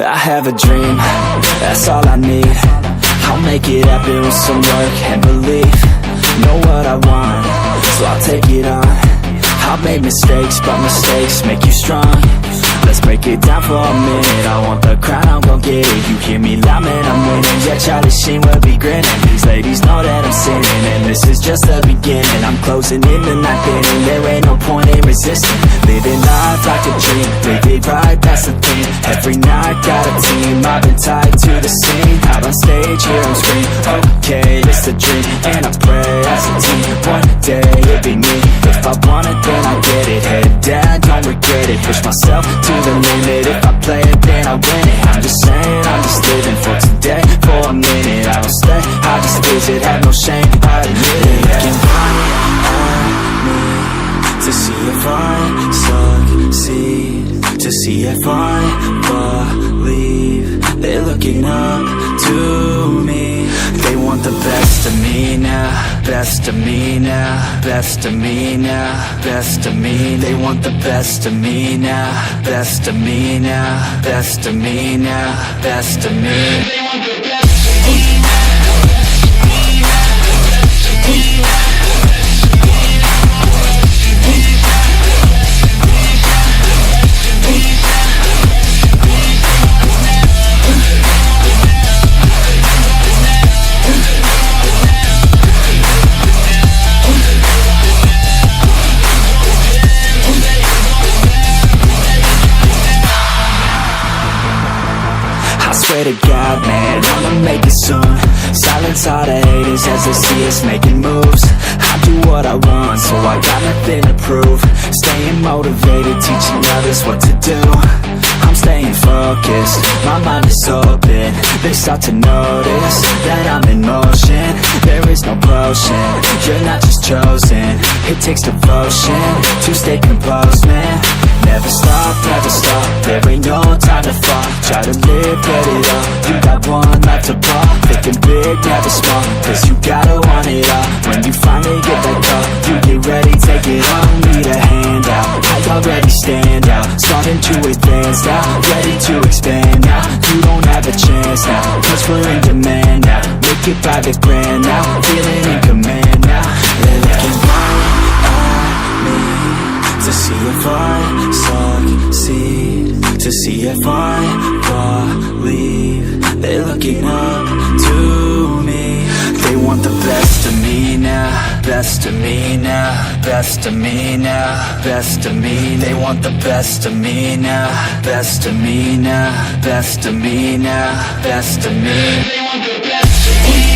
I have a dream, that's all I need. I'll make it happen with some work and belief. Know what I want, so I'll take it on. I've made mistakes, but mistakes make you strong. Let's break it down for a minute. I want the crown, I'm gon' get it. You hear me loud, man, I'm winning. Yeah, Charlie Sheen will be grinning. These ladies know that I'm sinning, and this is just the beginning. I'm closing in the night inning. There ain't no point in resisting. Living life like a dream, live it right, that's the thing. Every night got a team, I've been tied to the scene. Out on stage, here on screen. Okay, it's a dream, and I pray as a team. One day it'll be me. If I want it, then I get it. Head down, don't regret it. Push myself to the limit. If I play it, then I win it. I'm just saying, I'm just living for today. For a minute, I don't stay, I just visit. Have no shame, I admit it. Looking right at me to see if I succeed, to see if I believe. They're looking up to me. They want the best of me now, best of me now, best of me now, best of me. They want the best of me now, best of me now, best of me now, best of me. They want the best of me now. Swear to God, man, I'ma make it soon. Silence all the haters as they see us making moves. I do what I want, so I got nothing to prove. Staying motivated, teaching others what to do. I'm staying focused, my mind is open. They start to notice that I'm in motion. There is no potion, you're not just chosen. It takes devotion to stay composed, man. Never stop, there ain't no time to fall. Try to live, get it up, you got one life to ball. Thinking big, never small, cause you gotta want it all. When you finally get that call, you get ready, take it on. Need a handout, I already stand out. Starting to advance now, ready to expand now. You don't have a chance now, cause we're in demand now. Make it private brand now, feeling in command now. They're looking right at me to see if I succeed, to see if I believe. They're looking up to me. They want the best of me now, best of me now, best of me now, best of me. They want the best of me now, best of me now, best of me now, best of me. They want the best of me.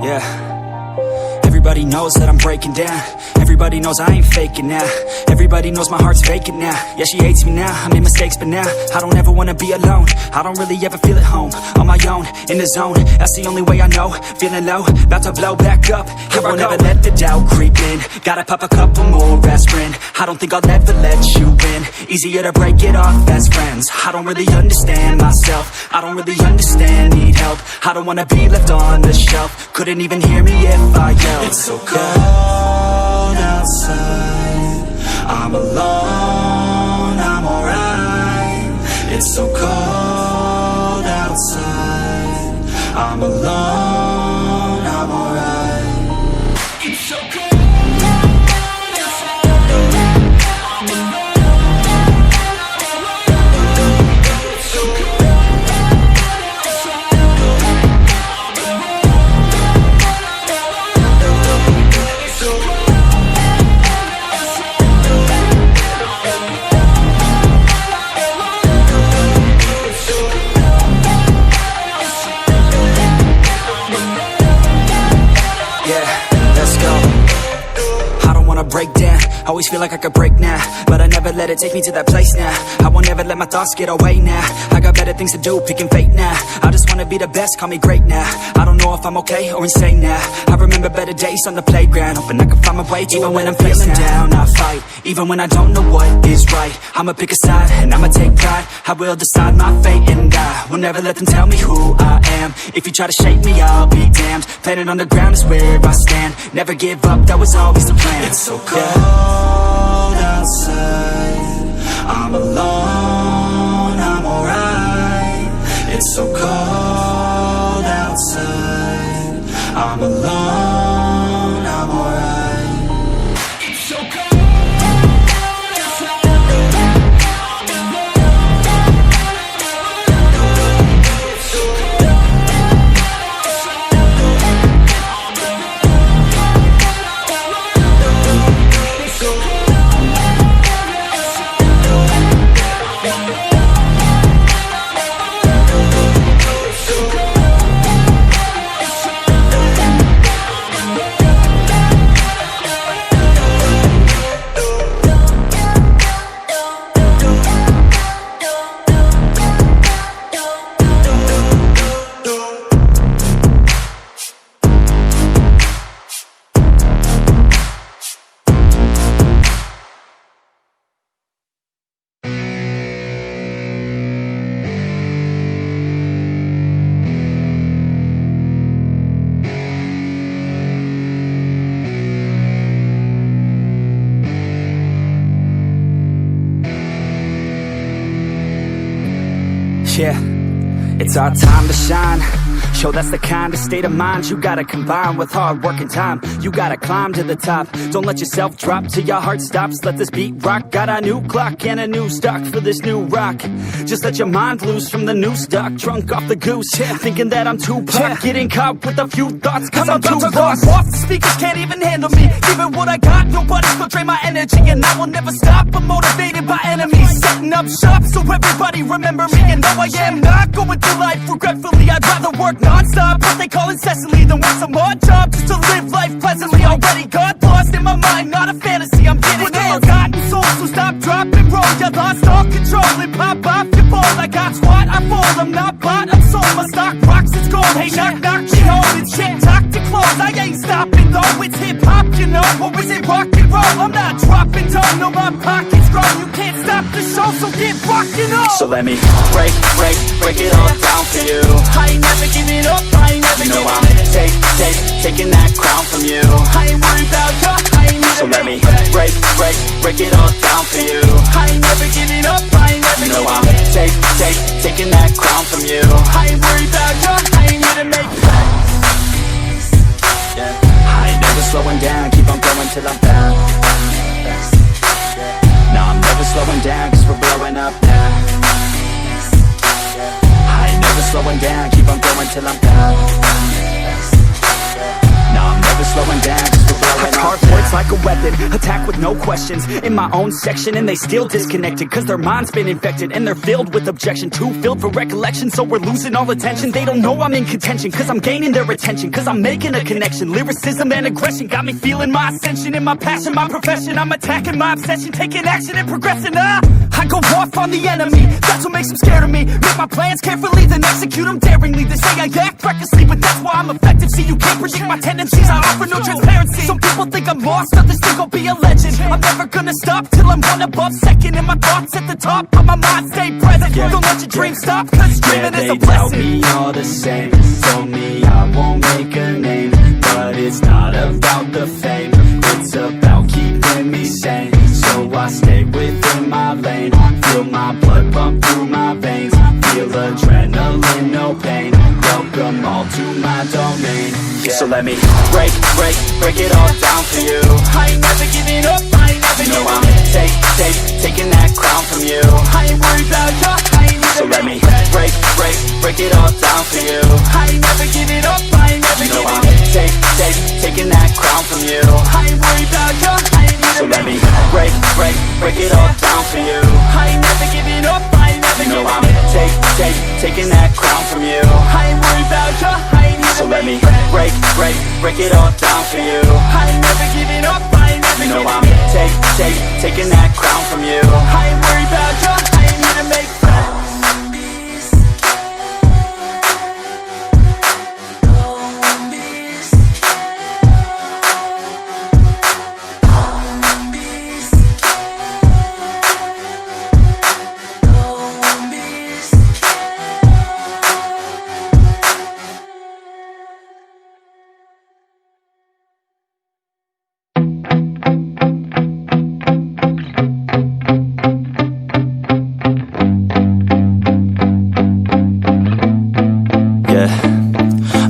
Yeah, everybody knows that I'm breaking down. Everybody knows I ain't faking now. Everybody knows my heart's vacant now. Yeah, she hates me now, I made mistakes but now I don't ever wanna be alone. I don't really ever feel at home. On my own, in the zone, that's the only way I know. Feeling low, about to blow back up. Here I won't ever let the doubt creep in. Gotta pop a couple more aspirin. I don't think I'll ever let you in. Easier to break it off as friends. I don't really understand myself. I don't really understand, need help. I don't wanna be left on the shelf. Couldn't even hear me if I yelled. It's so cold outside, I'm alone, I'm alright. It's so cold outside, I'm alone, I'm alright. It's so cold. Always feel like I could break now, but I never let it take me to that place now. I won't ever let my thoughts get away now. I got better things to do, picking fate now. I just wanna be the best, call me great now. I don't know if I'm okay or insane now. I remember better days on the playground, hoping I can find my way even when I'm feeling down. I fight, even when I don't know what is right. I'ma pick a side, and I'ma take pride. I will decide my fate, and I will never let them tell me who I am. If you try to shape me, I'll be damned. Planet on the ground is where I stand. Never give up, that was always the plan. It's so cold outside, I'm alone, I'm alright. It's so cold outside, I'm alone, I'm alright. It's so cold. Yeah, it's our time to shine. Show that's the kind of state of mind you gotta combine with hard work and time. You gotta climb to the top. Don't let yourself drop till your heart stops. Let this beat rock. Got a new clock and a new stock for this new rock. Just let your mind loose from the new stock. Drunk off the goose, thinking that I'm too pop. Getting caught with a few thoughts cause I'm too lost. Off the speakers can't even handle me. Giving what I got, nobody's gonna drain my energy. And I will never stop, I'm motivated by enemies. Setting up shop so everybody remember me. And though I am not going through life regretfully, I'd rather work non-stop, what they call incessantly, than work some odd job just to live life pleasantly. Already got lost in my mind, not a fantasy, I'm getting there. Forgotten soul, so stop, drop, and roll. You lost all control and pop off your ball. I got squat, I fall, I'm not bought, I'm sold. My stock rocks, it's gold. Hey, knock, knock, me home, it's shit, talk to close. I ain't stopping though, it's hip-hop, you know. Or is it rock and roll? I'm not dropping down, no, my pocket's grown. You can't stop the show, so get rockin' on. So let me break it all down for you. I ain't never giving up, I ain't never giving up. Taking that crown from you. I ain't worried about you, I ain't never. So let me break it all down for you. I ain't never giving up, I ain't never giving up. Taking that crown from you. I ain't worried about you, I ain't here to make plans. Yeah. I ain't never slowing down, keep on going till I'm down. No, I'm never slowing down cause we're blowing up now. I ain't never slowing down, keep on going till I'm down. No, I'm never slowing down cause we're blowing up. Hard words like a weapon, attack with no questions. In my own section and they still disconnected cause their mind's been infected and they're filled with objection. Too filled for recollection so we're losing all attention. They don't know I'm in contention cause I'm gaining their attention. Cause I'm making a connection. Lyricism and aggression got me feeling my ascension. In my passion, my profession, I'm attacking my obsession. Taking action and progressing. I go off on the enemy, that's what makes them scared of me. Make my plans carefully, then execute them daringly. They say I act recklessly, but that's why I'm effective. See, you can't predict my tendencies, I offer no transparency. Some people think I'm lost, others think I'll be a legend. I'm never gonna stop till I'm one above second. And my thoughts at the top, but my mind stay present. Don't let your dreams stop, cause dreaming is a blessing. They tell me all the same, told me I won't make a name. But it's not about the fame, it's about keeping me sane. So I stay within my lane, feel my blood pump through my veins. Feel adrenaline, no pain, welcome all to my domain. So let me break it all down for you. I ain't never giving up, I ain't never giving up. Taking that crown from you. I ain't worried about you, I ain't never. So let me break it all down for you. I ain't never giving up, I ain't never giving up. Taking that crown from you. I ain't worried about you, I ain't never. So let me break it all down for you. I ain't never giving up, I ain't never giving up. Taking that crown from you. I ain't worried about you, I ain't never. So let me break it all down for you. I ain't never giving up, I ain't never. You know I'm taking that crown from you. I ain't worried about you, I ain't here to make friends.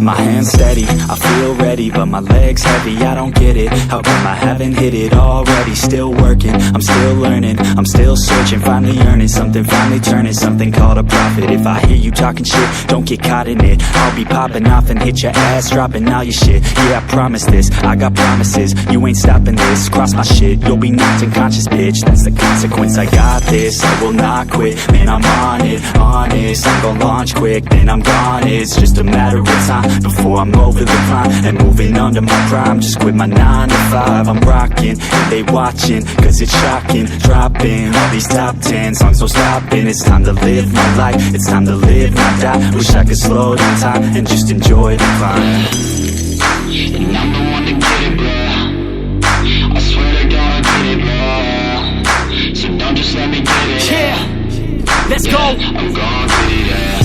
My hands steady, I feel ready, but my legs heavy, I don't get it. How come I haven't hit it already? Still working, I'm still learning, I'm still searching, finally earning something, finally turning something called a profit. If I hear you talking shit, don't get caught in it. I'll be popping off and hit your ass, dropping all your shit. Yeah, I promise this, I got promises, you ain't stopping this. Cross my shit, you'll be knocked unconscious, bitch. That's the consequence, I got this, I will not quit. Man, I'm on it, honest, I'm gon' launch quick, then I'm gone. It's just a matter of time before I'm over the climb and moving under my prime. Just quit my 9 to 5, I'm rocking and they watching, cause it's shocking. Dropping all these top 10 songs, no stopping. It's time to live my life, it's time to live, not die. Wish I could slow down time and just enjoy the climb. And I'm the one to get it, bro. I swear to God, I get it, bro. So don't just let me get it. Yeah, let's go. I'm gon' get it, yeah.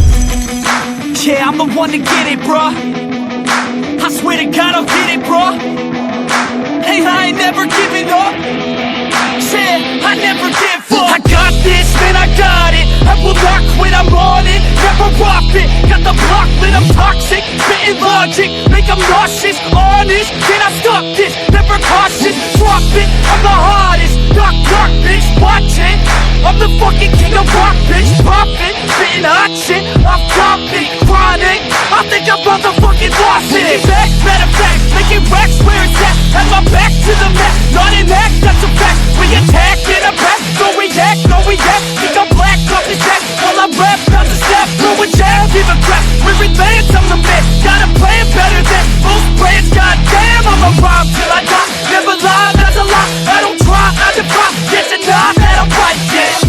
Yeah, I'm the one to get it, bruh. I swear to God I'll get it, bruh. Hey, I ain't never giving up. Yeah, I never give up. I got this, man, I got it. I will not quit, I'm on it. Never off it. Got the block lit, I'm toxic. Spitting logic, make them nauseous. Honest, can I stop this? Never cautious, drop it. I'm the hardest. Knock, knock, bitch, watch it. I'm the fucking king of rock, bitch. Pop it, spitting hot shit. I'm topic, chronic. I think I'm motherfucking lost it. Making back, matter of fact, making racks where it's at. Have my back to the mat, not an act, that's a fact. We attack in a back, no react, no react. Think I'm black, off his jack. While I rap, bounce a snap, throw a jab, give a crap. We're advanced, I'm the man. Got a plan better than most brands. Goddamn, I'm a rhyme till I die. Never lie, that's a lie. I don't try, I defy. Yes and nah, that I'm right, yeah.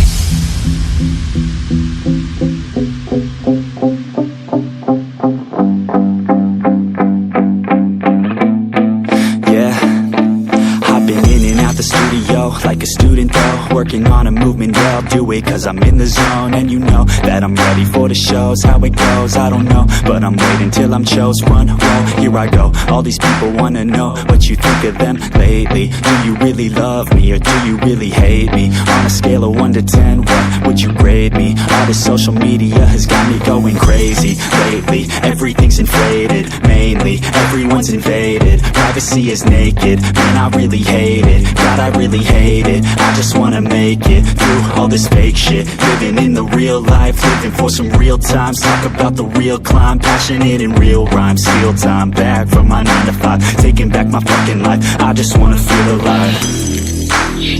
Like a student though, working on a movement, yeah, I'll do it cause I'm in the zone. And you know that I'm ready for the shows. How it goes, I don't know, but I'm waiting till I'm chose. Front row, here I go. All these people wanna know what you think of them lately. Do you really love me or do you really hate me? On a scale of 1 to 10, what would you grade me? All this social media has got me going crazy lately. Everything's inflated, mainly everyone's invaded. Privacy is naked, man, I really hate it. God, I really hate it. I just wanna make it through all this fake shit. Living in the real life, living for some real times. Talk about the real climb, passionate in real rhymes. Steal time back from my 9 to 5, taking back my fucking life. I just wanna feel alive.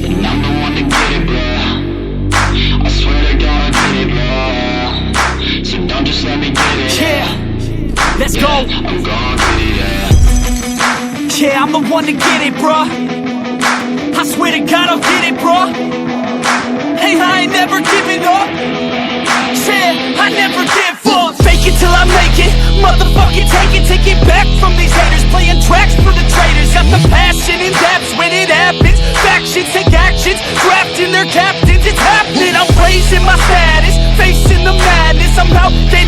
And I'm the one to get it, bro. I swear to God, I get it, bro. So don't just let me get it. Yeah, let's go. I'm gon' get it, yeah. Yeah, I'm the one to get it, bruh. I swear to God I'll get it, bruh. Hey, I ain't never giving up. Yeah, I never give up. Fake it till I make it. Motherfucking take it back from these haters. Playing tracks for the traitors. Got the passion in depths when it happens. Factions take actions, drafting their captains. It's happening. I'm raising my status, facing the madness. I'm out there